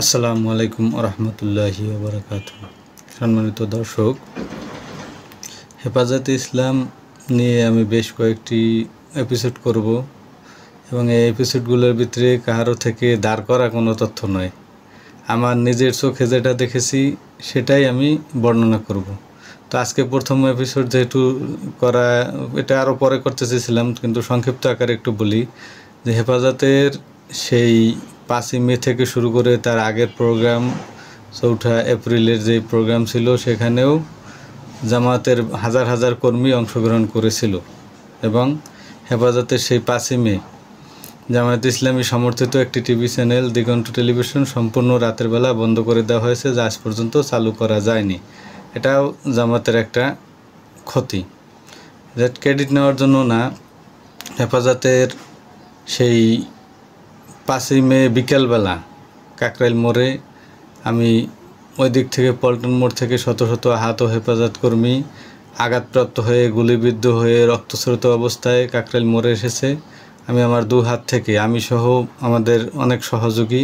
আসসালামু আলাইকুম রহমতুল্লাহি ওবরাকাতুহু। সম্মানিত দর্শক, হেফাজতে ইসলাম নিয়ে আমি বেশ কয়েকটি এপিসোড করব এবং এই এপিসোডগুলোর ভিতরে কারো থেকে দাঁড় করা কোনো তথ্য নয়। আমার নিজের চোখে যেটা দেখেছি সেটাই আমি বর্ণনা করব। তো আজকে প্রথম এপিসোড যেহেতু করা, এটা আরও পরে করতে চেয়েছিলাম, কিন্তু সংক্ষিপ্ত আকারে একটু বলি যে হেফাজতের সেই 5ই মে থেকে শুরু করে তার আগের প্রোগ্রাম 4 এপ্রিলের যে প্রোগ্রাম ছিল সেখানেও জামায়াতের হাজার হাজার কর্মী অংশগ্রহণ করেছিল এবং হেফাজতের সেই 5ই মে জামায়াত ইসলামী সমর্থিত একটি টিভি চ্যানেল দিগন্ত টেলিভিশন সম্পূর্ণ রাতের বেলা বন্ধ করে দেওয়া হয়েছে, যা আজ পর্যন্ত চালু করা যায়নি। এটাও জামায়াতের একটা ক্ষতি। দ্যাট ক্রেডিট নেওয়ার জন্য না, হেফাজতের সেই 5ই মে বিকেলবেলা কাকরাইল মোড়ে আমি ওই দিক থেকে পল্টন মোড় থেকে শত শত আহত হেফাজত কর্মী আঘাতপ্রাপ্ত হয়ে গুলিবিদ্ধ হয়ে রক্তস্রোত অবস্থায় কাকরাইল মোড়ে এসেছে। আমি আমার দু হাত থেকে, আমি সহ আমাদের অনেক সহযোগী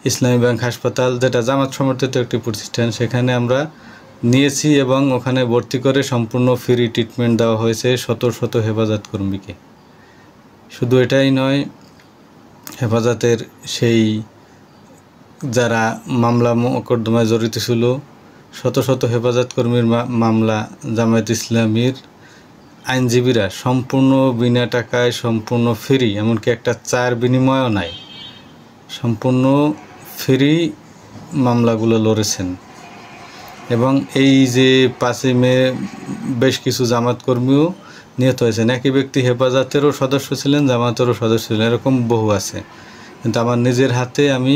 ইসলামী ব্যাংক হাসপাতাল, যেটা জামাত সমর্থিত একটি প্রতিষ্ঠান, সেখানে আমরা নিয়েছি এবং ওখানে ভর্তি করে সম্পূর্ণ ফ্রি ট্রিটমেন্ট দেওয়া হয়েছে শত শত হেফাজত কর্মীকে। শুধু এটাই নয়, হেফাজতের সেই যারা মামলা মোকদ্দমায় জড়িত ছিল শত শত হেফাজত কর্মীর মামলা জামায়াত ইসলামীর আইনজীবীরা সম্পূর্ণ বিনা টাকায়, সম্পূর্ণ ফ্রি, এমনকি একটা চায়ের বিনিময়ও নাই, সম্পূর্ণ ফ্রি মামলাগুলো লড়েছেন। এবং এই যে 5ই মে বেশ কিছু জামাত কর্মীও নিহত হয়েছেন। একই ব্যক্তি হেফাজতেরও সদস্য ছিলেন, জামাতেরও সদস্য ছিলেন, এরকম বহু আছে। কিন্তু আমার নিজের হাতে আমি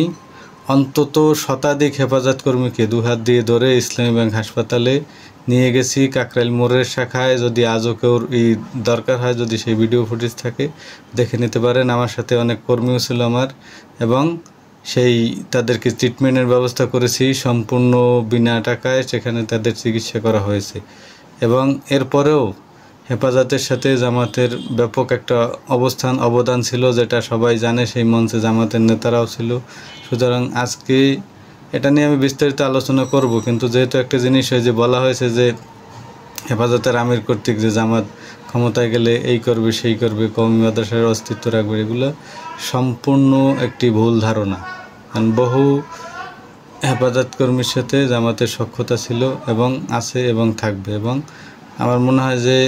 অন্তত শতাধিক হেফাজত কর্মীকে দু হাত দিয়ে ধরে ইসলামী ব্যাংক হাসপাতালে নিয়ে গেছি। কাকরাইল মোড়ের শাখায় যদি আজও কেউ দরকার হয়, যদি সেই ভিডিও ফুটেজ থাকে দেখে নিতে পারেন। আমার সাথে অনেক কর্মীও ছিল আমার, এবং সেই তাদেরকে ট্রিটমেন্টের ব্যবস্থা করেছি সম্পূর্ণ বিনা টাকায়, সেখানে তাদের চিকিৎসা করা হয়েছে। এবং এরপরেও হেফাজতের সাথে জামাতের ব্যাপক একটা অবদান ছিল, যেটা সবাই জানে। সেই মঞ্চে জামাতের নেতারাও ছিল। সুতরাং আজকে এটা নিয়ে আমি বিস্তারিত আলোচনা করব, কিন্তু যেহেতু একটা জিনিস হয় যে বলা হয়েছে যে হেফাজতের আমির কর্তৃক যে জামাত ক্ষমতায় গেলে এই করবে সেই করবে, কওমি মাদ্রাসার অস্তিত্ব রাখবে, এগুলো সম্পূর্ণ একটি ভুল ধারণা। কারণ বহু হেফাজত কর্মীর সাথে জামাতের সখ্যতা ছিল এবং আছে এবং থাকবে। এবং আমার মনে হয় যে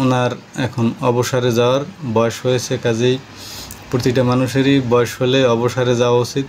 ওনার এখন অবসরে যাওয়ার বয়স হয়েছে, কাজেই প্রতিটা মানুষেরই বয়স হলে অবসরে যাওয়া উচিত।